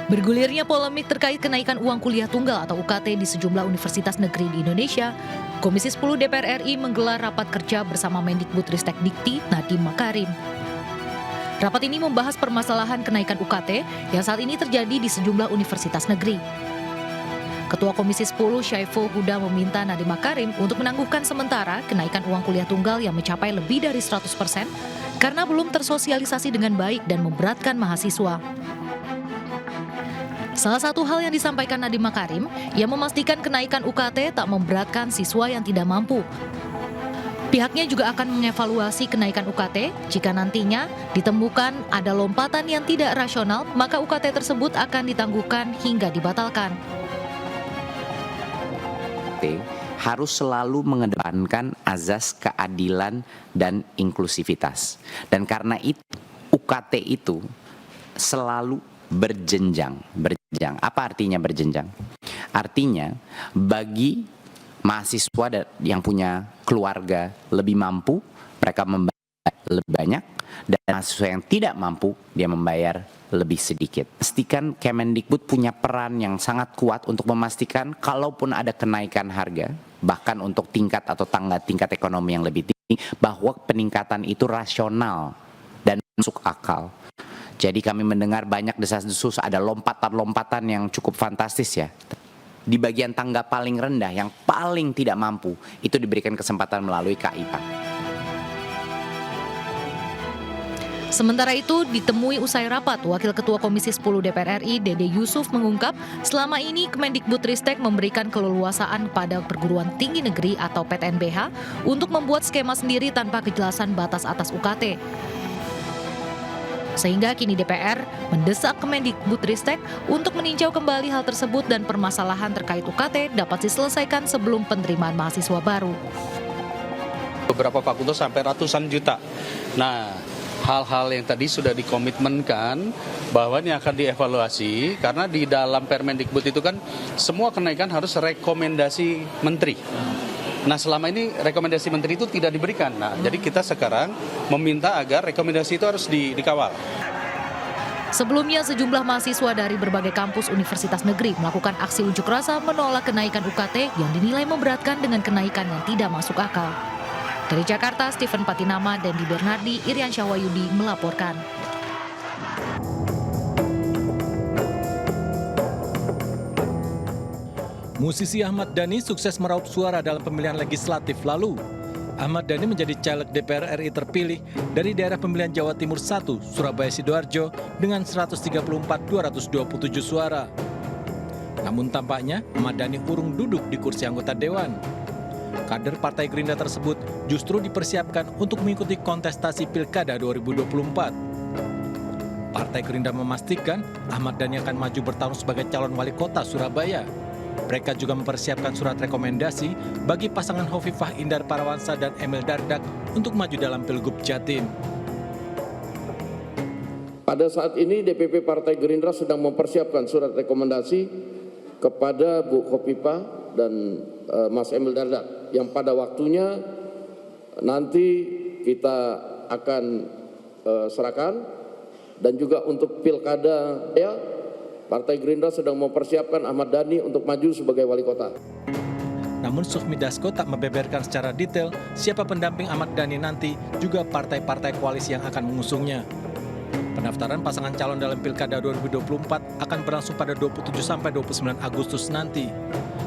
Bergulirnya polemik terkait kenaikan uang kuliah tunggal atau UKT di sejumlah universitas negeri di Indonesia, Komisi 10 DPR RI menggelar rapat kerja bersama Mendikbudristek Dikti Nadiem Makarim. Rapat ini membahas permasalahan kenaikan UKT yang saat ini terjadi di sejumlah universitas negeri. Ketua Komisi 10 Syaiful Huda meminta Nadiem Makarim untuk menangguhkan sementara kenaikan uang kuliah tunggal yang mencapai lebih dari 100% karena belum tersosialisasi dengan baik dan memberatkan mahasiswa. Salah satu hal yang disampaikan Nadiem Makarim, ia memastikan kenaikan UKT tak memberatkan siswa yang tidak mampu. Pihaknya juga akan mengevaluasi kenaikan UKT jika nantinya ditemukan ada lompatan yang tidak rasional, maka UKT tersebut akan ditangguhkan hingga dibatalkan. Harus selalu mengedepankan azas keadilan dan inklusivitas. Dan karena itu UKT itu selalu berjenjang. Apa artinya berjenjang? Artinya bagi mahasiswa yang punya keluarga lebih mampu, mereka membayar lebih banyak, dan mahasiswa yang tidak mampu, dia membayar lebih sedikit. Pastikan Kemendikbud punya peran yang sangat kuat untuk memastikan kalaupun ada kenaikan harga, bahkan untuk tingkat atau tingkat ekonomi yang lebih tinggi, bahwa peningkatan itu rasional dan masuk akal. Jadi kami mendengar banyak desas-desus, ada lompatan-lompatan yang cukup fantastis ya. Di bagian tangga paling rendah yang paling tidak mampu, itu diberikan kesempatan melalui KIPA. Sementara itu, ditemui usai rapat, Wakil Ketua Komisi 10 DPR RI, Dede Yusuf mengungkap, selama ini Kemendikbudristek memberikan keleluasaan pada perguruan tinggi negeri atau PTNBH untuk membuat skema sendiri tanpa kejelasan batas atas UKT. Sehingga kini DPR mendesak Kemendikbudristek untuk meninjau kembali hal tersebut dan permasalahan terkait UKT dapat diselesaikan sebelum penerimaan mahasiswa baru. Beberapa fakultas sampai ratusan juta. Nah, hal-hal yang tadi sudah dikomitmenkan bahwa ini akan dievaluasi karena di dalam Permendikbud itu kan semua kenaikan harus rekomendasi menteri. Nah, selama ini rekomendasi menteri itu tidak diberikan. Nah, jadi kita sekarang meminta agar rekomendasi itu harus dikawal. Sebelumnya, sejumlah mahasiswa dari berbagai kampus universitas negeri melakukan aksi unjuk rasa menolak kenaikan UKT yang dinilai memberatkan dengan kenaikan yang tidak masuk akal. Dari Jakarta, Stephen Patinama dan Di Bernardi, Irian Syawayudi melaporkan. Musisi Ahmad Dhani sukses meraup suara dalam pemilihan legislatif lalu. Ahmad Dhani menjadi caleg DPR RI terpilih dari daerah pemilihan Jawa Timur 1, Surabaya Sidoarjo dengan 134.227 suara. Namun tampaknya Ahmad Dhani urung duduk di kursi anggota Dewan. Kader Partai Gerindra tersebut justru dipersiapkan untuk mengikuti kontestasi Pilkada 2024. Partai Gerindra memastikan Ahmad Dhani akan maju bertarung sebagai calon wali kota Surabaya. Mereka juga mempersiapkan surat rekomendasi bagi pasangan Hovifah Indar Parawansa dan Emil Dardak untuk maju dalam Pilgub Jatim. Pada saat ini DPP Partai Gerindra sedang mempersiapkan surat rekomendasi kepada Bu Hovifah dan Mas Emil Dardak yang pada waktunya nanti kita akan serahkan. Dan juga untuk Pilkada ya, Partai Gerindra sedang mempersiapkan Ahmad Dhani untuk maju sebagai wali kota. Namun Sufmi Dasko tak membeberkan secara detail siapa pendamping Ahmad Dhani nanti, juga partai-partai koalisi yang akan mengusungnya. Pendaftaran pasangan calon dalam Pilkada 2024 akan berlangsung pada 27 sampai 29 Agustus nanti.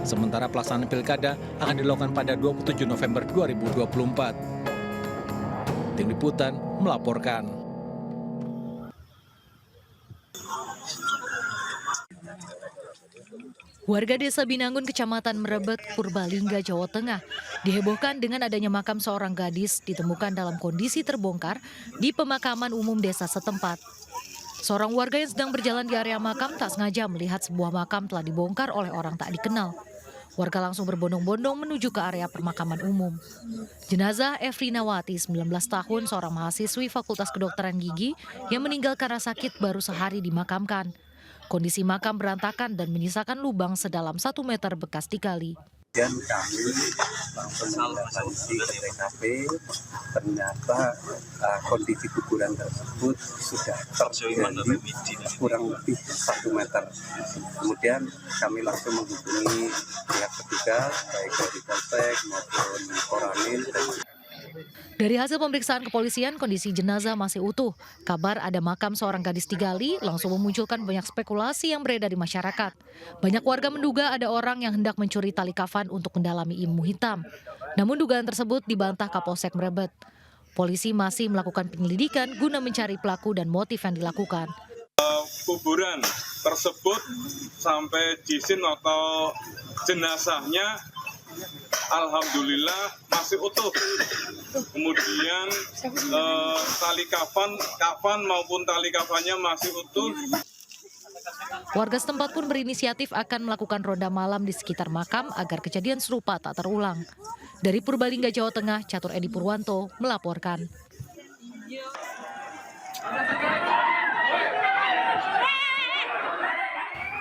Sementara pelaksanaan Pilkada akan dilakukan pada 27 November 2024. Tim Liputan melaporkan. Warga Desa Binangun, Kecamatan Merebet, Purbalingga, Jawa Tengah, dihebohkan dengan adanya makam seorang gadis ditemukan dalam kondisi terbongkar di pemakaman umum desa setempat. Seorang warga yang sedang berjalan di area makam tak sengaja melihat sebuah makam telah dibongkar oleh orang tak dikenal. Warga langsung berbondong-bondong menuju ke area pemakaman umum. Jenazah Efrinawati, 19 tahun, seorang mahasiswi Fakultas Kedokteran Gigi yang meninggal karena sakit baru sehari dimakamkan. Kondisi makam berantakan dan menyisakan lubang sedalam 1 meter bekas digali. Kemudian kami langsung mendatangi ke TKP, ternyata kondisi kuburan tersebut sudah terjadi kurang lebih 1 meter. Kemudian kami langsung menghubungi pihak ketiga, baik dari Polsek maupun Koramil. Dari hasil pemeriksaan kepolisian, kondisi jenazah masih utuh. Kabar ada makam seorang gadis di gali langsung memunculkan banyak spekulasi yang beredar di masyarakat. Banyak warga menduga ada orang yang hendak mencuri tali kafan untuk mendalami ilmu hitam. Namun dugaan tersebut dibantah Kapolsek Mrebet. Polisi masih melakukan penyelidikan guna mencari pelaku dan motif yang dilakukan. Kuburan tersebut sampai jisim atau jenazahnya alhamdulillah masih utuh. Kemudian tali kafan maupun tali kafannya masih utuh. Warga setempat pun berinisiatif akan melakukan ronda malam di sekitar makam agar kejadian serupa tak terulang. Dari Purbalingga, Jawa Tengah, Catur Edi Purwanto melaporkan.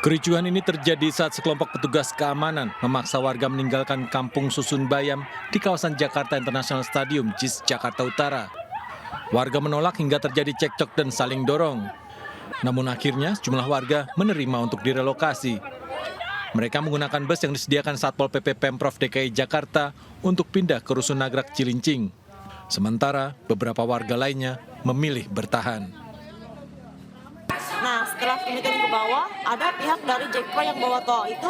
Kericuhan ini terjadi saat sekelompok petugas keamanan memaksa warga meninggalkan Kampung Susun Bayam di kawasan Jakarta International Stadium, JIS, Jakarta Utara. Warga menolak hingga terjadi cekcok dan saling dorong. Namun akhirnya sejumlah warga menerima untuk direlokasi. Mereka menggunakan bus yang disediakan Satpol PP Pemprov DKI Jakarta untuk pindah ke Rusun Nagrak Cilincing. Sementara beberapa warga lainnya memilih bertahan. Nah, setelah kami turun ke bawah, ada pihak dari JK yang bawa tol itu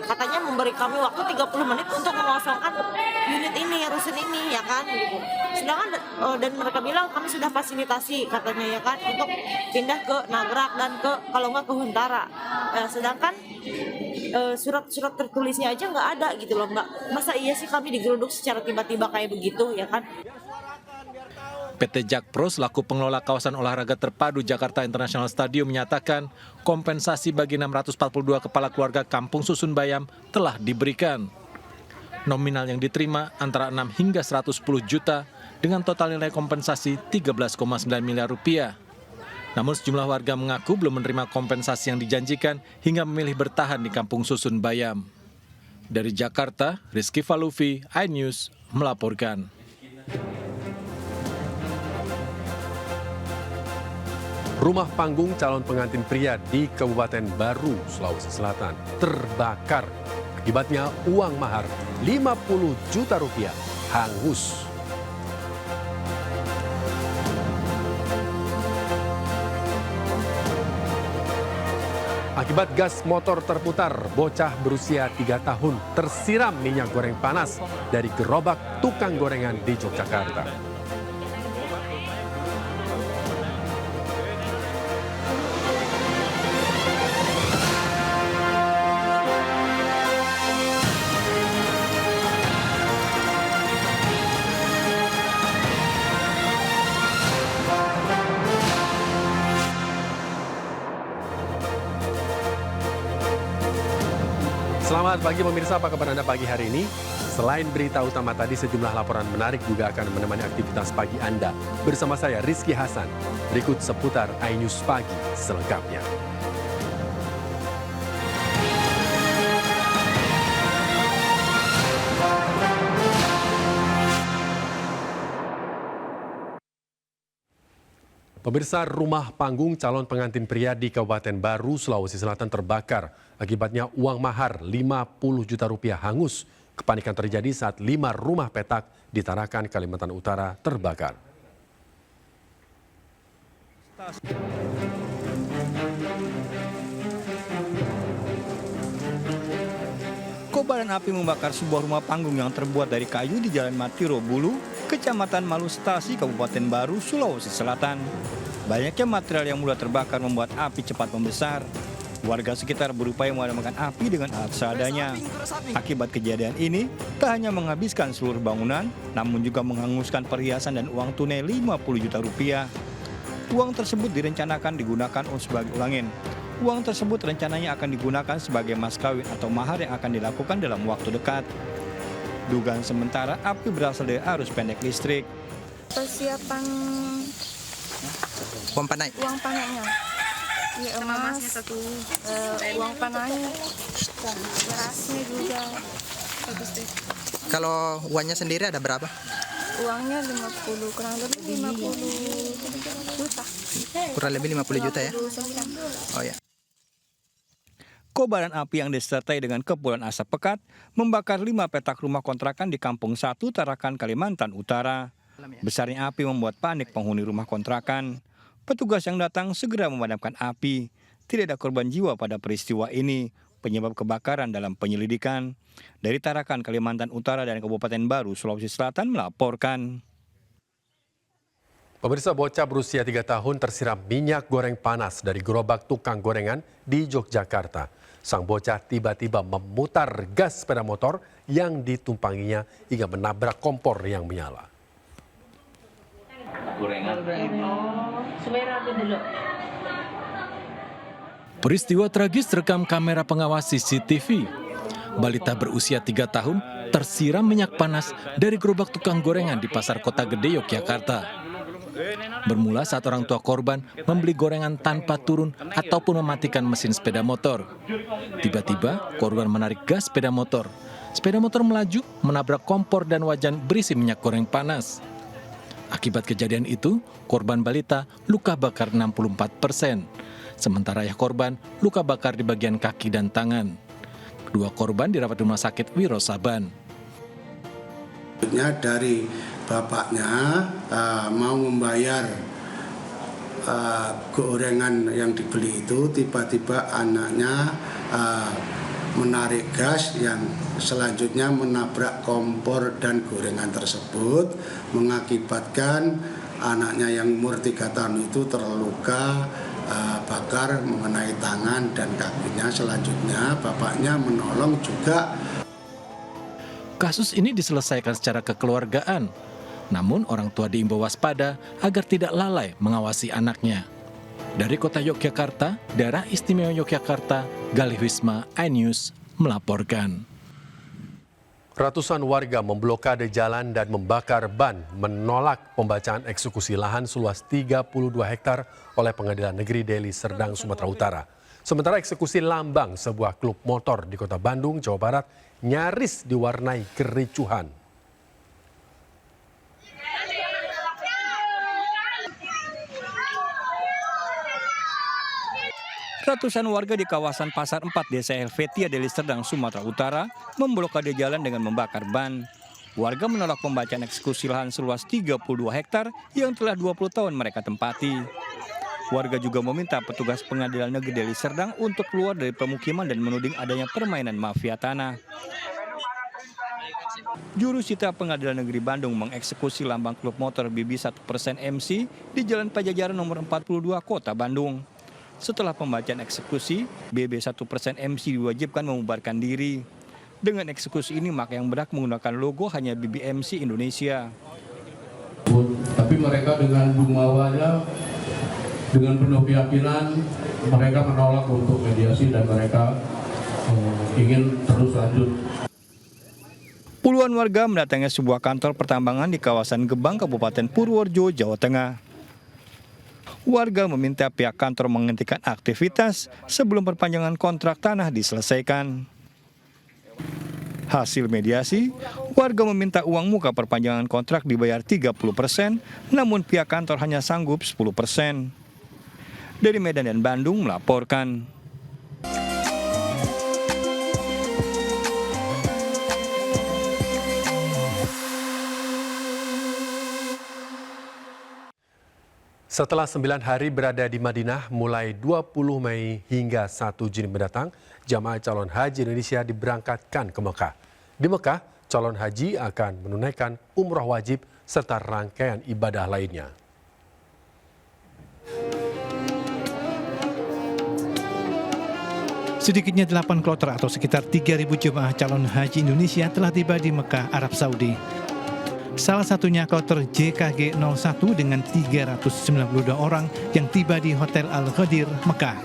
katanya memberi kami waktu 30 menit untuk mengosongkan unit ini, rusun ini, ya kan, gitu. Sedangkan dan mereka bilang kami sudah fasilitasi katanya, ya kan, untuk pindah ke Nagrak dan kalau nggak ke Huntara. Sedangkan surat-surat tertulisnya aja nggak ada gitu loh, Mbak. Masa iya sih kami digeruduk secara tiba-tiba kayak begitu, ya kan? PT Jakpro selaku pengelola kawasan olahraga terpadu Jakarta International Stadium menyatakan kompensasi bagi 642 kepala keluarga Kampung Susun Bayam telah diberikan. Nominal yang diterima antara 6 hingga 110 juta dengan total nilai kompensasi 13,9 miliar rupiah. Namun sejumlah warga mengaku belum menerima kompensasi yang dijanjikan hingga memilih bertahan di Kampung Susun Bayam. Dari Jakarta, Rizky Falufi, iNews melaporkan. Rumah panggung calon pengantin pria di Kabupaten Baru, Sulawesi Selatan terbakar. Akibatnya uang mahar 50 juta rupiah hangus. Akibat gas motor terputar, bocah berusia 3 tahun tersiram minyak goreng panas dari gerobak tukang gorengan di Yogyakarta. Selamat pagi pemirsa, apa kabar Anda pagi hari ini? Selain berita utama tadi, sejumlah laporan menarik juga akan menemani aktivitas pagi Anda. Bersama saya Rizky Hasan. Berikut seputar iNews Pagi selengkapnya. Pemirsa, rumah panggung calon pengantin pria di Kabupaten Baru, Sulawesi Selatan terbakar. Akibatnya uang mahar 50 juta rupiah hangus. Kepanikan terjadi saat 5 rumah petak di Tarakan, Kalimantan Utara terbakar. Kobaran api membakar sebuah rumah panggung yang terbuat dari kayu di Jalan Matiro Bulu, Kecamatan Malustasi, Kabupaten Baru, Sulawesi Selatan. Banyaknya material yang mudah terbakar membuat api cepat membesar. Warga sekitar berupaya memadamkan api dengan alat seadanya. Akibat kejadian ini, tak hanya menghabiskan seluruh bangunan, namun juga menghanguskan perhiasan dan uang tunai 50 juta rupiah. Uang tersebut direncanakan digunakan sebagai ulangin. Uang tersebut rencananya akan digunakan sebagai mas kawin atau mahar yang akan dilakukan dalam waktu dekat. Dugaan sementara api berasal dari arus pendek listrik. Persiapan Uang panai. Ya, emas, uang panai, berasnya juga, satu stek. Kalau uangnya sendiri ada berapa? Uangnya 50, kurang lebih 50 juta. Kurang lebih 50 juta ya? 49. Oh ya. Kobaran api yang disertai dengan kepulan asap pekat membakar 5 petak rumah kontrakan di Kampung 1, Tarakan, Kalimantan Utara. Besarnya api membuat panik penghuni rumah kontrakan. Petugas yang datang segera memadamkan api. Tidak ada korban jiwa pada peristiwa ini. Penyebab kebakaran dalam penyelidikan. Dari Tarakan, Kalimantan Utara dan Kabupaten Baru, Sulawesi Selatan melaporkan. Pemirsa, bocah berusia 3 tahun tersiram minyak goreng panas dari gerobak tukang gorengan di Yogyakarta. Sang bocah tiba-tiba memutar gas sepeda motor yang ditumpanginya hingga menabrak kompor yang menyala. Peristiwa tragis terekam kamera pengawas CCTV. Balita berusia 3 tahun tersiram minyak panas dari gerobak tukang gorengan di Pasar Kota Gede, Yogyakarta. Bermula saat orang tua korban membeli gorengan tanpa turun ataupun mematikan mesin sepeda motor. Tiba-tiba korban menarik gas sepeda motor. Sepeda motor melaju, menabrak kompor dan wajan berisi minyak goreng panas. Akibat kejadian itu, korban balita luka bakar 64%. Sementara ayah korban luka bakar di bagian kaki dan tangan. Kedua korban dirawat di rumah sakit Wiro Saban. Dari bapaknya mau membayar gorengan yang dibeli itu, tiba-tiba anaknya menarik gas yang selanjutnya menabrak kompor dan gorengan tersebut, mengakibatkan anaknya yang umur 3 tahun itu terluka bakar mengenai tangan dan kakinya. Selanjutnya bapaknya menolong juga. Kasus ini diselesaikan secara kekeluargaan. Namun orang tua diimbau waspada agar tidak lalai mengawasi anaknya. Dari kota Yogyakarta, Daerah Istimewa Yogyakarta, Galih Wisma, iNews melaporkan. Ratusan warga memblokade jalan dan membakar ban menolak pembacaan eksekusi lahan seluas 32 hektar oleh Pengadilan Negeri Deli Serdang, Sumatera Utara. Sementara eksekusi Lambang, sebuah klub motor di Kota Bandung, Jawa Barat, nyaris diwarnai kericuhan. Ratusan warga di kawasan Pasar 4 Desa Helvetia, Deli Serdang, Sumatera Utara memblokade jalan dengan membakar ban. Warga menolak pembacaan eksekusi lahan seluas 32 hektar yang telah 20 tahun mereka tempati. Warga juga meminta petugas Pengadilan Negeri Deli Serdang untuk keluar dari pemukiman dan menuding adanya permainan mafia tanah. Jurusita Pengadilan Negeri Bandung mengeksekusi Lambang klub motor BB 1% MC di Jalan Pajajaran nomor 42 Kota Bandung. Setelah pembacaan eksekusi, BB 1% MC diwajibkan membubarkan diri. Dengan eksekusi ini, maka yang berhak menggunakan logo hanya BBMC Indonesia. Tapi mereka dengan jumawanya, dengan penuh keyakinan, mereka menolak untuk mediasi dan mereka ingin terus lanjut. Puluhan warga mendatangi sebuah kantor pertambangan di kawasan Gebang, Kabupaten Purworejo, Jawa Tengah. Warga meminta pihak kantor menghentikan aktivitas sebelum perpanjangan kontrak tanah diselesaikan. Hasil mediasi, warga meminta uang muka perpanjangan kontrak dibayar 30%, namun pihak kantor hanya sanggup 10%. Dari Medan dan Bandung melaporkan. Setelah 9 hari berada di Madinah, mulai 20 Mei hingga 1 Juni mendatang, jamaah calon haji Indonesia diberangkatkan ke Mekah. Di Mekah, calon haji akan menunaikan umrah wajib serta rangkaian ibadah lainnya. Sedikitnya 8 kloter atau sekitar 3.000 jemaah calon haji Indonesia telah tiba di Mekah, Arab Saudi. Salah satunya kloter JKG 01 dengan 392 orang yang tiba di Hotel Al-Ghadir, Mekah.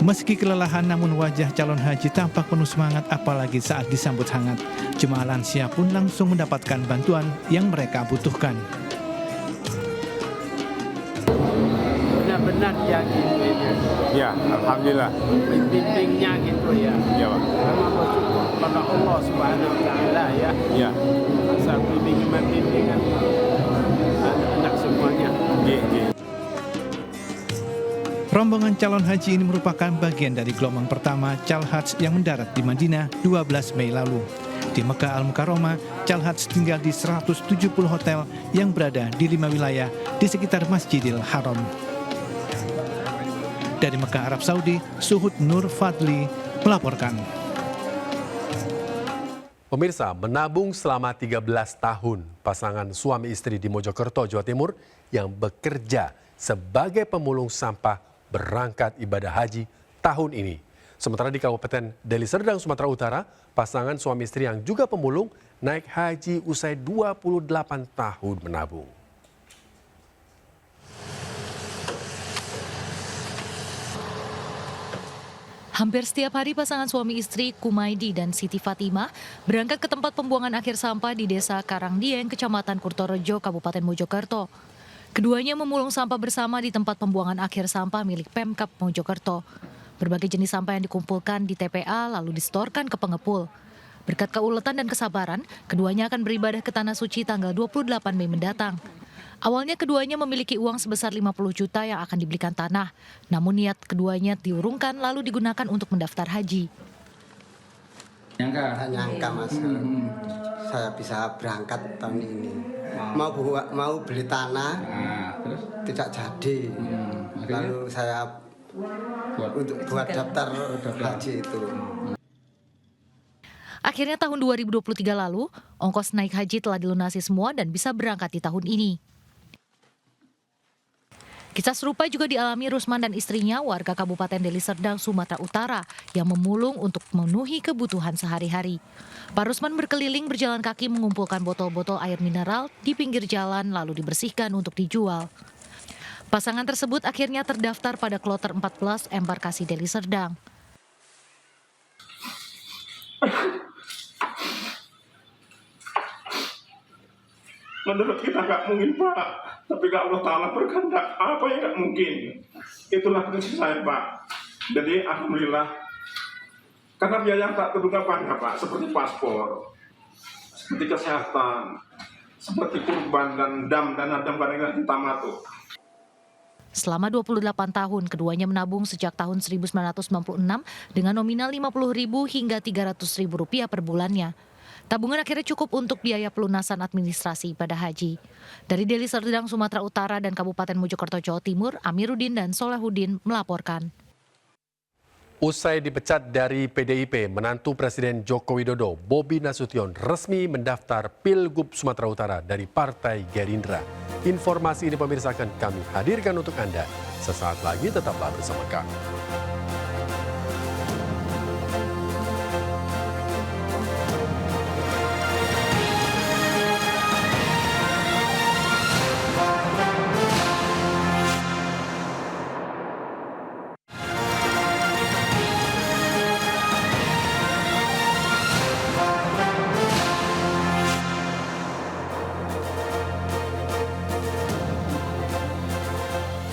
Meski kelelahan, namun wajah calon haji tampak penuh semangat, apalagi saat disambut hangat. Jemaah lansia pun langsung mendapatkan bantuan yang mereka butuhkan. benar ya gitu ya. Ya, alhamdulillah. Bimbingnya gitu ya. Ya, Pak. Memang bersyukur kepada Allah Subhanahu wa taala ya. Ya. Asal bimbingan anak semuanya. Rombongan calon haji ini merupakan bagian dari gelombang pertama Calhadj yang mendarat di Madinah 12 Mei lalu. Di Mekah Al-Mukarramah, Calhadj tinggal di 170 hotel yang berada di 5 wilayah di sekitar Masjidil Haram. Dari Mekah, Arab Saudi, Suhud Nur Fadli melaporkan. Pemirsa, menabung selama 13 tahun, pasangan suami istri di Mojokerto, Jawa Timur yang bekerja sebagai pemulung sampah berangkat ibadah haji tahun ini. Sementara di Kabupaten Deli Serdang, Sumatera Utara, pasangan suami istri yang juga pemulung naik haji usai 28 tahun menabung. Hampir setiap hari pasangan suami istri Kumaidi dan Siti Fatimah berangkat ke tempat pembuangan akhir sampah di Desa Karangdieng, Kecamatan Kurtorejo, Kabupaten Mojokerto. Keduanya memulung sampah bersama di tempat pembuangan akhir sampah milik Pemkab Mojokerto. Berbagai jenis sampah yang dikumpulkan di TPA lalu disetorkan ke pengepul. Berkat keuletan dan kesabaran, keduanya akan beribadah ke Tanah Suci tanggal 28 Mei mendatang. Awalnya keduanya memiliki uang sebesar 50 juta yang akan dibelikan tanah. Namun niat keduanya diurungkan lalu digunakan untuk mendaftar haji. Nyangka Mas, saya bisa berangkat tahun ini. Mau beli tanah, terus tidak jadi. Lalu saya buat daftar haji itu. Akhirnya tahun 2023 lalu, ongkos naik haji telah dilunasi semua dan bisa berangkat di tahun ini. Kisah serupa juga dialami Rusman dan istrinya, warga Kabupaten Deli Serdang, Sumatera Utara, yang memulung untuk memenuhi kebutuhan sehari-hari. Pak Rusman berkeliling berjalan kaki mengumpulkan botol-botol air mineral di pinggir jalan lalu dibersihkan untuk dijual. Pasangan tersebut akhirnya terdaftar pada kloter 14 embarkasi Deli Serdang. Menurut kita nggak mungkin Pak, tapi kalau Allah Ta'ala berkehendak, apa yang nggak mungkin? Itulah prinsip saya Pak. Jadi alhamdulillah, karena biaya yang tak terduga banyak Pak, seperti paspor, seperti kesehatan, seperti kurban dan dam kadang-kadang kita matuk. Selama 28 tahun, keduanya menabung sejak tahun 1996 dengan nominal Rp50.000 hingga Rp300.000 per bulannya. Tabungan akhirnya cukup untuk biaya pelunasan administrasi pada haji. Dari Deli Serdang, Sumatera Utara dan Kabupaten Mojokerto, Jawa Timur, Amiruddin dan Solehuddin melaporkan. Usai dipecat dari PDIP, menantu Presiden Joko Widodo, Bobi Nasution, resmi mendaftar Pilgub Sumatera Utara dari Partai Gerindra. Informasi ini pemirsa akan kami hadirkan untuk Anda. Sesaat lagi tetaplah bersama kami.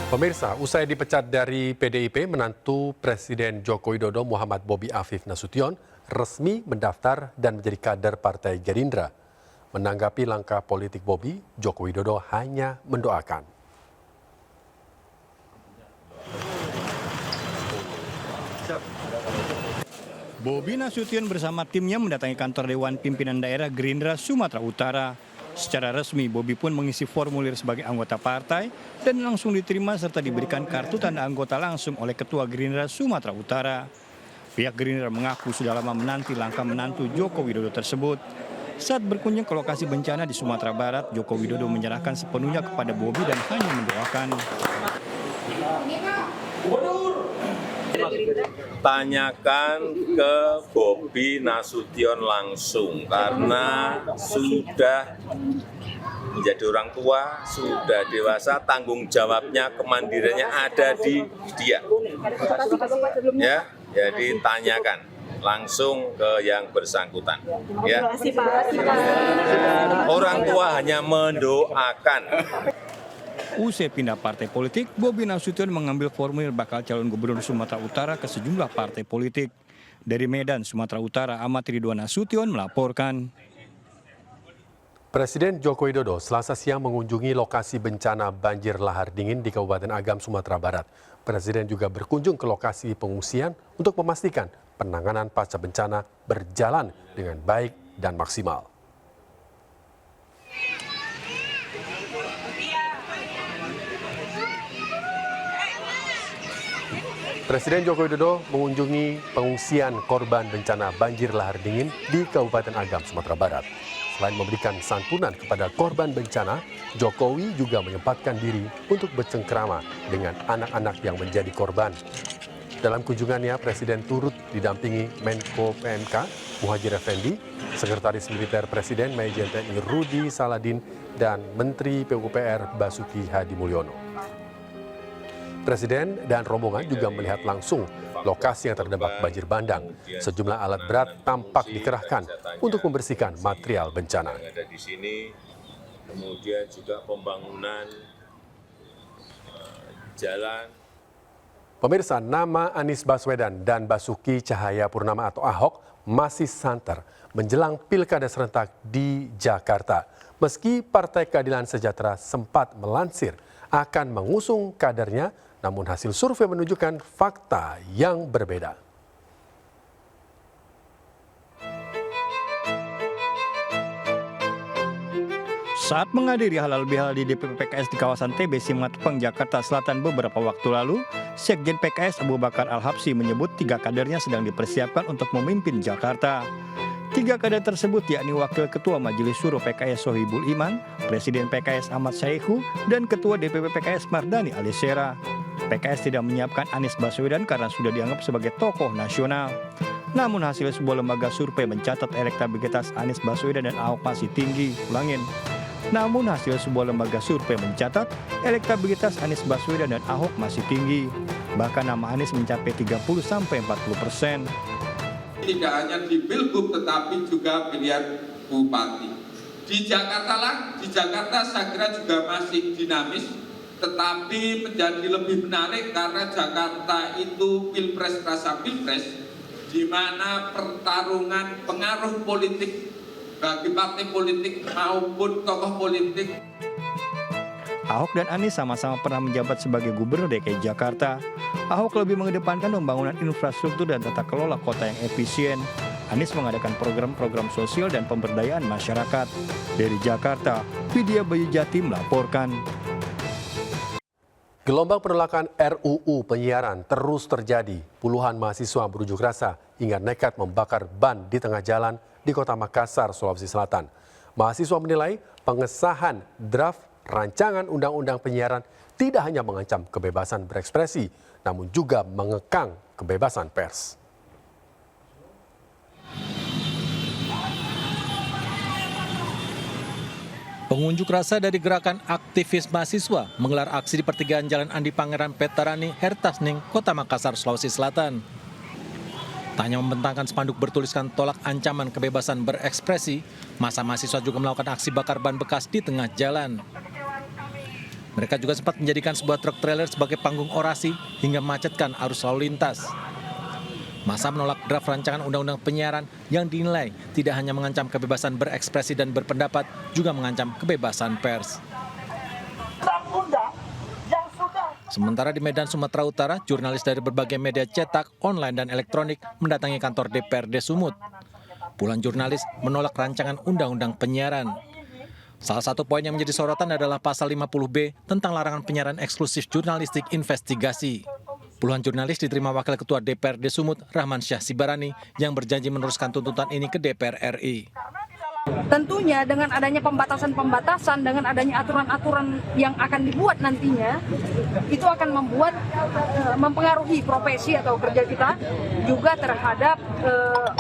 Pemirsa, usai dipecat dari PDIP, menantu Presiden Joko Widodo Muhammad Bobi Afif Nasution resmi mendaftar dan menjadi kader Partai Gerindra. Menanggapi langkah politik Bobi, Joko Widodo hanya mendoakan. Bobi Nasution bersama timnya mendatangi kantor Dewan Pimpinan Daerah Gerindra Sumatera Utara. Secara resmi, Bobi pun mengisi formulir sebagai anggota partai dan langsung diterima serta diberikan kartu tanda anggota langsung oleh Ketua Gerindra Sumatera Utara. Pihak Gerindra mengaku sudah lama menanti langkah menantu Joko Widodo tersebut. Saat berkunjung ke lokasi bencana di Sumatera Barat, Joko Widodo menyerahkan sepenuhnya kepada Bobi dan hanya mendoakan. Tanyakan ke Bobi Nasution langsung karena sudah menjadi orang tua, sudah dewasa, tanggung jawabnya, kemandiriannya ada di dia. Ya, jadi tanyakan langsung ke yang bersangkutan. Ya. Orang tua hanya mendoakan. Usai pindah partai politik, Bobi Nasution mengambil formulir bakal calon gubernur Sumatera Utara ke sejumlah partai politik. Dari Medan, Sumatera Utara, Ahmad Ridwan Nasution melaporkan. Presiden Joko Widodo Selasa siang mengunjungi lokasi bencana banjir lahar dingin di Kabupaten Agam, Sumatera Barat. Presiden juga berkunjung ke lokasi pengungsian untuk memastikan penanganan pasca bencana berjalan dengan baik dan maksimal. Presiden Joko Widodo mengunjungi pengungsian korban bencana banjir lahar dingin di Kabupaten Agam, Sumatera Barat. Selain memberikan santunan kepada korban bencana, Jokowi juga menyempatkan diri untuk bercengkrama dengan anak-anak yang menjadi korban. Dalam kunjungannya, Presiden turut didampingi Menko PMK Muhadjir Effendi, Sekretaris Militer Presiden Majen TNI Rudi Saladin, dan Menteri PUPR Basuki Hadi Mulyono. Presiden dan rombongan juga melihat langsung lokasi yang terdampak banjir bandang. Sejumlah alat berat tampak dikerahkan untuk membersihkan material bencana. Ada di sini, kemudian juga pembangunan jalan. Pemirsa, nama Anies Baswedan dan Basuki Cahayapurnama atau Ahok masih santer menjelang Pilkada serentak di Jakarta. Meski Partai Keadilan Sejahtera sempat melansir akan mengusung kadernya, namun hasil survei menunjukkan fakta yang berbeda. Saat menghadiri halal bihalal di DPP PKS di kawasan TB Simatupang, Jakarta Selatan beberapa waktu lalu, Sekjen PKS Abu Bakar Al-Habsyi menyebut 3 kadernya sedang dipersiapkan untuk memimpin Jakarta. 3 kader tersebut yakni Wakil Ketua Majelis Syuro PKS Sohibul Iman, Presiden PKS Ahmad Saihu, dan Ketua DPP PKS Mardani Alisera. PKS tidak menyiapkan Anies Baswedan karena sudah dianggap sebagai tokoh nasional. Namun hasil sebuah lembaga survei mencatat elektabilitas Anies Baswedan dan Ahok masih tinggi. Namun hasil sebuah lembaga survei mencatat elektabilitas Anies Baswedan dan Ahok masih tinggi. Bahkan nama Anies mencapai 30-40%. Tidak hanya di Pilgub tetapi juga pilihan bupati. Di Jakarta saya kira juga masih dinamis, tetapi menjadi lebih menarik karena Jakarta itu pilpres rasa pilpres, di mana pertarungan pengaruh politik bagi partai politik maupun tokoh politik. Ahok dan Anies sama-sama pernah menjabat sebagai Gubernur DKI Jakarta. Ahok lebih mengedepankan pembangunan infrastruktur dan tata kelola kota yang efisien. Anies mengadakan program-program sosial dan pemberdayaan masyarakat. Dari Jakarta, Widya Bayu Jati melaporkan. Gelombang penolakan RUU penyiaran terus terjadi. Puluhan mahasiswa berunjuk rasa hingga nekat membakar ban di tengah jalan di Kota Makassar, Sulawesi Selatan. Mahasiswa menilai pengesahan draft rancangan undang-undang penyiaran tidak hanya mengancam kebebasan berekspresi, namun juga mengekang kebebasan pers. Pengunjuk rasa dari gerakan aktivis mahasiswa menggelar aksi di pertigaan Jalan Andi Pangeran Petarani, Hertasning, Kota Makassar, Sulawesi Selatan. Tak hanya membentangkan spanduk bertuliskan tolak ancaman kebebasan berekspresi, massa mahasiswa juga melakukan aksi bakar ban bekas di tengah jalan. Mereka juga sempat menjadikan sebuah truk trailer sebagai panggung orasi hingga macetkan arus lalu lintas. Massa menolak draft rancangan undang-undang penyiaran yang dinilai tidak hanya mengancam kebebasan berekspresi dan berpendapat, juga mengancam kebebasan pers. Sementara di Medan, Sumatera Utara, jurnalis dari berbagai media cetak, online, dan elektronik mendatangi kantor DPRD Sumut. Puluhan jurnalis menolak rancangan undang-undang penyiaran. Salah satu poin yang menjadi sorotan adalah pasal 50B tentang larangan penyiaran eksklusif jurnalistik investigasi. Puluhan jurnalis diterima Wakil Ketua DPRD Sumut, Rahman Syah Sibarani, yang berjanji meneruskan tuntutan ini ke DPR RI. Tentunya dengan adanya pembatasan-pembatasan, dengan adanya aturan-aturan yang akan dibuat nantinya, itu akan mempengaruhi profesi atau kerja kita, juga terhadap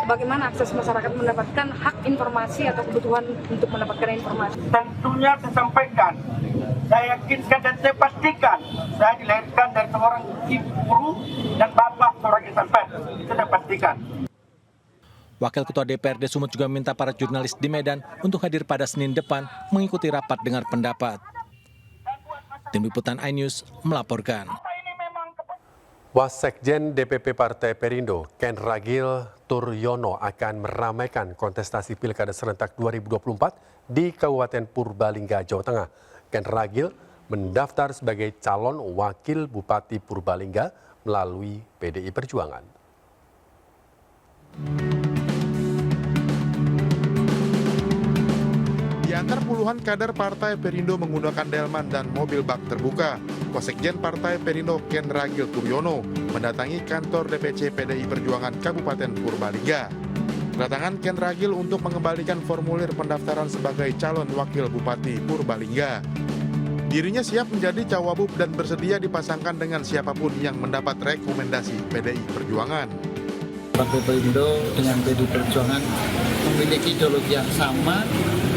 bagaimana akses masyarakat mendapatkan hak informasi atau kebutuhan untuk mendapatkan informasi. Tentunya saya sampaikan, saya yakinkan dan saya pastikan, saya dilahirkan dari seorang ibu guru dan bapak seorang insan pers, saya pastikan. Wakil Ketua DPRD Sumut juga meminta para jurnalis di Medan untuk hadir pada Senin depan mengikuti rapat dengar pendapat. Tim Liputan iNews melaporkan. Wasekjen DPP Partai Perindo, Ken Ragil Turyono akan meramaikan kontestasi Pilkada Serentak 2024 di Kabupaten Purbalingga, Jawa Tengah. Ken Ragil mendaftar sebagai calon wakil Bupati Purbalingga melalui PDI Perjuangan. Di antara puluhan kader Partai Perindo menggunakan delman dan mobil bak terbuka, Wasekjen Partai Perindo Ken Ragil Turyono mendatangi kantor DPC PDI Perjuangan Kabupaten Purbalingga. Kedatangan Ken Ragil untuk mengembalikan formulir pendaftaran sebagai calon wakil Bupati Purbalingga. Dirinya siap menjadi cawagup dan bersedia dipasangkan dengan siapapun yang mendapat rekomendasi PDI Perjuangan. Partai Perindo dengan PDI Perjuangan memiliki ideologi yang sama,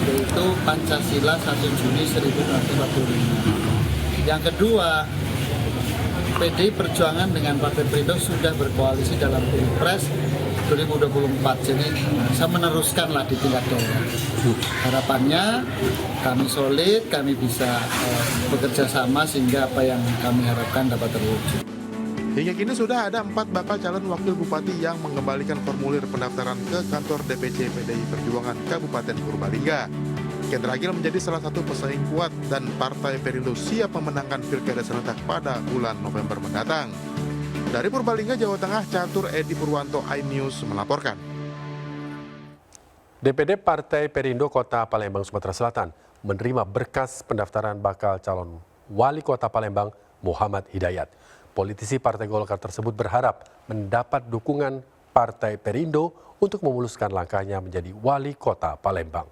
yaitu Pancasila 1 Juni 1945. Yang kedua, PDI Perjuangan dengan Partai Perindo sudah berkoalisi dalam Pilpres 2024, jadi saya meneruskanlah di tingkat daerah. Harapannya kami solid, kami bisa bekerja sama sehingga apa yang kami harapkan dapat terwujud. Hingga kini sudah ada 4 bakal calon wakil bupati yang mengembalikan formulir pendaftaran ke kantor DPC PDI Perjuangan Kabupaten Purbalingga. Ken Ragil menjadi salah satu pesaing kuat dan Partai Perindo siap memenangkan Pilkada Serentak pada bulan November mendatang. Dari Purbalingga, Jawa Tengah, Catur Edi Purwanto, iNews melaporkan. DPD Partai Perindo Kota Palembang, Sumatera Selatan menerima berkas pendaftaran bakal calon wali kota Palembang Muhammad Hidayat. Politisi Partai Golkar tersebut berharap mendapat dukungan Partai Perindo untuk memuluskan langkahnya menjadi wali kota Palembang.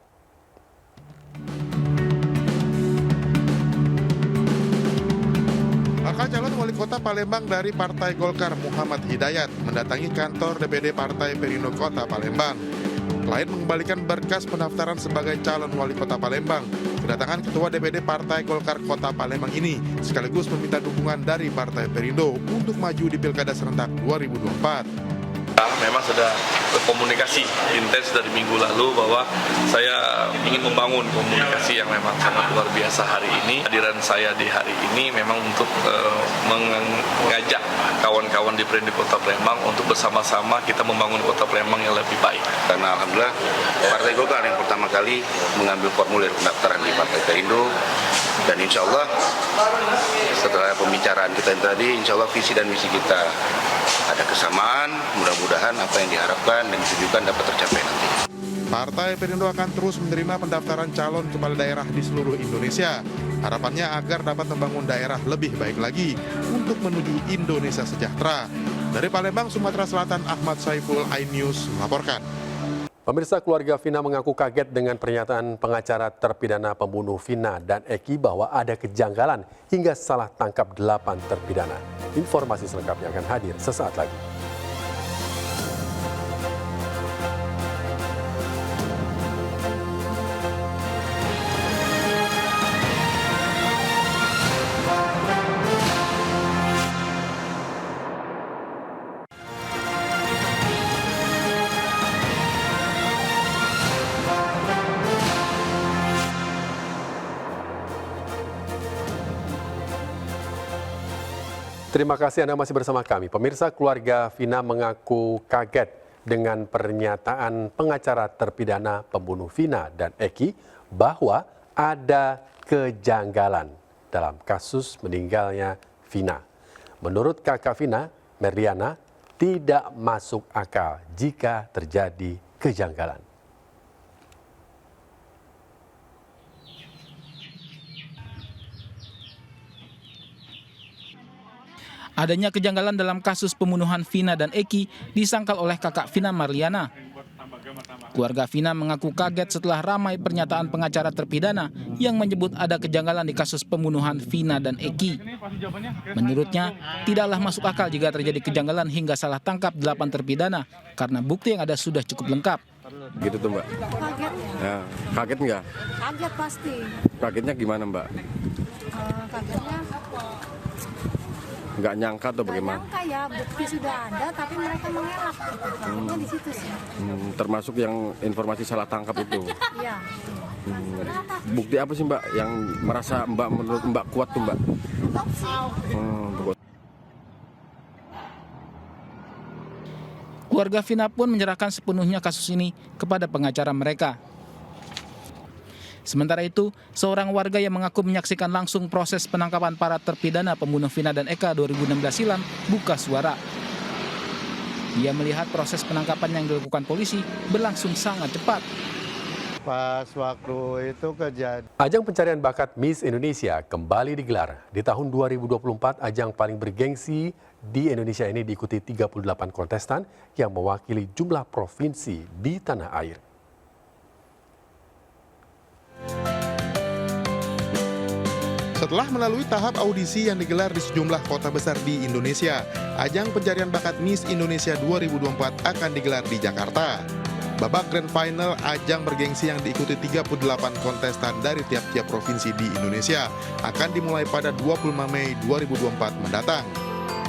Bakal calon wali kota Palembang dari Partai Golkar Muhammad Hidayat mendatangi kantor DPD Partai Perindo Kota Palembang. Selain mengembalikan berkas pendaftaran sebagai calon wali kota Palembang, kedatangan Ketua DPD Partai Golkar Kota Palembang ini sekaligus meminta dukungan dari Partai Perindo untuk maju di Pilkada Serentak 2024. Memang sudah berkomunikasi intens dari minggu lalu bahwa saya ingin membangun komunikasi yang memang sangat luar biasa hari ini. Hadiran saya di hari ini memang untuk mengajak kawan-kawan di Perindo Kota Palembang untuk bersama-sama kita membangun Kota Palembang yang lebih baik. Karena alhamdulillah Partai Golkar yang pertama kali mengambil formulir pendaftaran di Partai Perindo, dan insya Allah setelah pembicaraan kita tadi, insya Allah visi dan misi kita ada kesamaan, mudah-mudahan apa yang diharapkan dan ditujukan dapat tercapai nanti. Partai Perindo akan terus menerima pendaftaran calon kepala daerah di seluruh Indonesia. Harapannya agar dapat membangun daerah lebih baik lagi untuk menuju Indonesia sejahtera. Dari Palembang, Sumatera Selatan, Ahmad Saiful, iNews melaporkan. Pemirsa, keluarga Vina mengaku kaget dengan pernyataan pengacara terpidana pembunuh Vina dan Eki bahwa ada kejanggalan hingga salah tangkap 8 terpidana. Informasi selengkapnya akan hadir sesaat lagi. Terima kasih Anda masih bersama kami. Pemirsa, keluarga Vina mengaku kaget dengan pernyataan pengacara terpidana pembunuh Vina dan Eki bahwa ada kejanggalan dalam kasus meninggalnya Vina. Menurut kakak Vina, Merliana, tidak masuk akal jika terjadi kejanggalan. Adanya kejanggalan dalam kasus pembunuhan Vina dan Eki disangkal oleh kakak Vina, Marliana. Keluarga Vina mengaku kaget setelah ramai pernyataan pengacara terpidana yang menyebut ada kejanggalan di kasus pembunuhan Vina dan Eki. Menurutnya, tidaklah masuk akal jika terjadi kejanggalan hingga salah tangkap 8 terpidana karena bukti yang ada sudah cukup lengkap. Gitu tuh Mbak? Kaget ya. Ya, kaget nggak? Kaget pasti. Kagetnya gimana Mbak? Kagetnya Nggak nyangka atau bagaimana? Nggak nyangka ya, bukti sudah ada tapi mereka mengelak. Kagetnya di situ sih. Termasuk yang informasi salah tangkap itu? Iya. Bukti apa sih Mbak yang merasa menurut Mbak kuat tuh Mbak? Keluarga Vina pun menyerahkan sepenuhnya kasus ini kepada pengacara mereka. Sementara itu, seorang warga yang mengaku menyaksikan langsung proses penangkapan para terpidana pembunuh Vina dan Eka 2016 silam buka suara. Ia melihat proses penangkapan yang dilakukan polisi berlangsung sangat cepat. Pas waktu itu kejadian. Ajang pencarian bakat Miss Indonesia kembali digelar. Di tahun 2024, ajang paling bergengsi di Indonesia ini diikuti 38 kontestan yang mewakili jumlah provinsi di tanah air. Setelah melalui tahap audisi yang digelar di sejumlah kota besar di Indonesia, ajang pencarian bakat Miss Indonesia 2024 akan digelar di Jakarta. Babak Grand Final ajang bergengsi yang diikuti 38 kontestan dari tiap-tiap provinsi di Indonesia akan dimulai pada 25 Mei 2024 mendatang.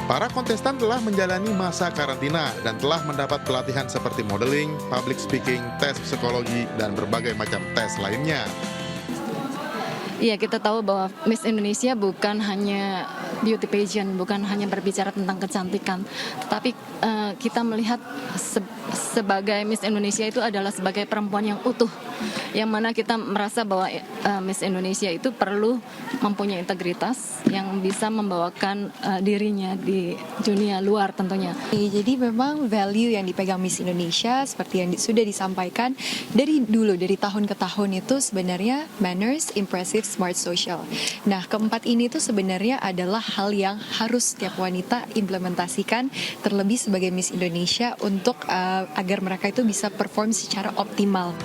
Para kontestan telah menjalani masa karantina dan telah mendapat pelatihan seperti modeling, public speaking, tes psikologi, dan berbagai macam tes lainnya. Iya, kita tahu bahwa Miss Indonesia bukan hanya beauty pageant, bukan hanya berbicara tentang kecantikan, tetapi kita melihat sebagai Miss Indonesia itu adalah sebagai perempuan yang utuh, yang mana kita merasa bahwa Miss Indonesia itu perlu mempunyai integritas yang bisa membawakan dirinya di dunia luar tentunya. Jadi memang value yang dipegang Miss Indonesia seperti yang sudah disampaikan dari dulu, dari tahun ke tahun itu sebenarnya manners, impressive, smart, social. Nah, keempat ini tuh sebenarnya adalah hal yang harus setiap wanita implementasikan, terlebih sebagai Miss Indonesia untuk agar mereka itu bisa perform secara optimal.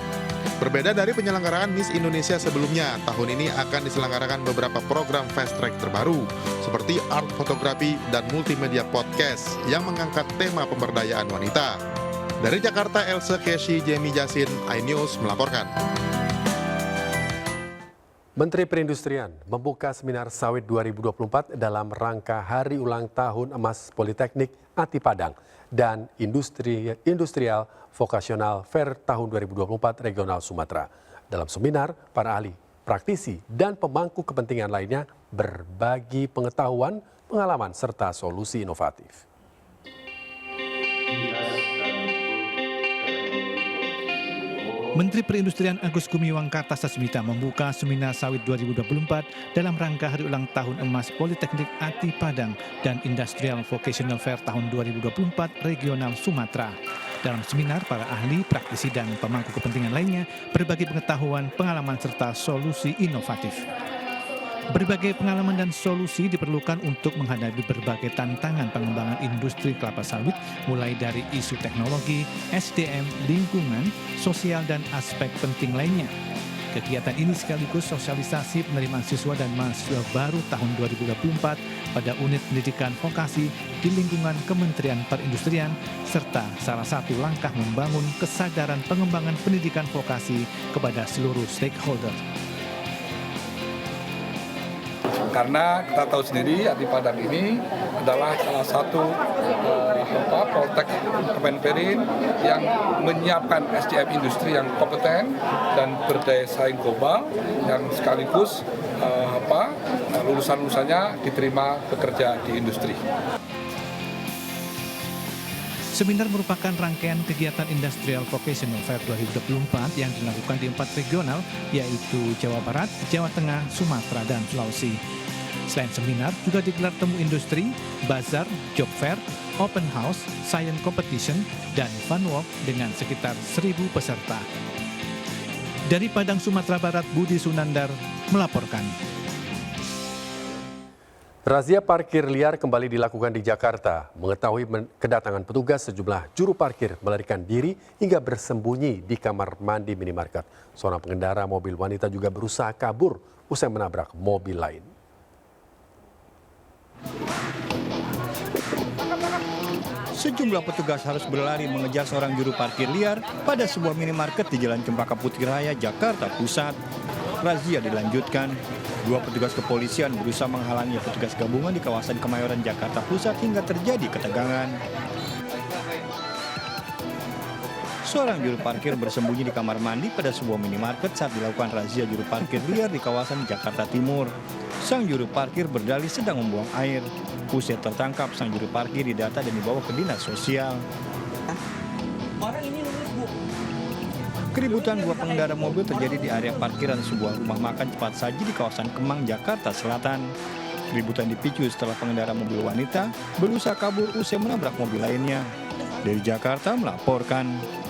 Berbeda dari penyelenggaraan Miss Indonesia sebelumnya, tahun ini akan diselenggarakan beberapa program fast track terbaru, seperti art fotografi dan multimedia podcast yang mengangkat tema pemberdayaan wanita. Dari Jakarta, Else Keshi, Jemi Jasin, iNews melaporkan. Menteri Perindustrian membuka seminar sawit 2024 dalam rangka Hari Ulang Tahun Emas Politeknik Ati Padang dan Industrial Vocational Fair tahun 2024 Regional Sumatera. Dalam seminar, para ahli, praktisi, dan pemangku kepentingan lainnya berbagi pengetahuan, pengalaman, serta solusi inovatif. Menteri Perindustrian Agus Gumiwang Kartasasmita membuka seminar sawit 2024 dalam rangka Hari Ulang Tahun Emas Politeknik Ati Padang dan Industrial Vocational Fair tahun 2024 Regional Sumatera. Dalam seminar, para ahli, praktisi, dan pemangku kepentingan lainnya berbagi pengetahuan, pengalaman, serta solusi inovatif. Berbagai pengalaman dan solusi diperlukan untuk menghadapi berbagai tantangan pengembangan industri kelapa sawit, mulai dari isu teknologi, SDM, lingkungan, sosial, dan aspek penting lainnya. Kegiatan ini sekaligus sosialisasi penerimaan siswa dan mahasiswa baru tahun 2024 pada unit pendidikan vokasi di lingkungan Kementerian Perindustrian, serta salah satu langkah membangun kesadaran pengembangan pendidikan vokasi kepada seluruh stakeholder. Karena kita tahu sendiri Ati Padang ini adalah salah satu Poltek Kemenperin yang menyiapkan SDM industri yang kompeten dan berdaya saing global, yang sekaligus lulusan-lulusannya diterima bekerja di industri. Seminar merupakan rangkaian kegiatan Industrial Vocational Fair 2024 yang dilakukan di 4 regional, yaitu Jawa Barat, Jawa Tengah, Sumatera, dan Sulawesi. Selain seminar, juga digelar temu industri, bazar, job fair, open house, science competition, dan fun walk dengan sekitar 1.000 peserta. Dari Padang, Sumatera Barat, Budi Sunandar melaporkan. Razia parkir liar kembali dilakukan di Jakarta. Mengetahui kedatangan petugas, sejumlah juru parkir melarikan diri hingga bersembunyi di kamar mandi minimarket. Seorang pengendara mobil wanita juga berusaha kabur usai menabrak mobil lain. Sejumlah petugas harus berlari mengejar seorang juru parkir liar pada sebuah minimarket di Jalan Cempaka Putih Raya, Jakarta Pusat. Razia dilanjutkan. 2 petugas kepolisian berusaha menghalangi petugas gabungan di kawasan Kemayoran, Jakarta Pusat hingga terjadi ketegangan. Seorang juru parkir bersembunyi di kamar mandi pada sebuah minimarket saat dilakukan razia juru parkir liar di kawasan Jakarta Timur. Sang juru parkir berdalih sedang membuang air. Usai tertangkap, sang juru parkir didata dan dibawa ke dinas sosial. Keributan dua pengendara mobil terjadi di area parkiran sebuah rumah makan cepat saji di kawasan Kemang, Jakarta Selatan. Keributan dipicu setelah pengendara mobil wanita berusaha kabur usai menabrak mobil lainnya. Dari Jakarta melaporkan.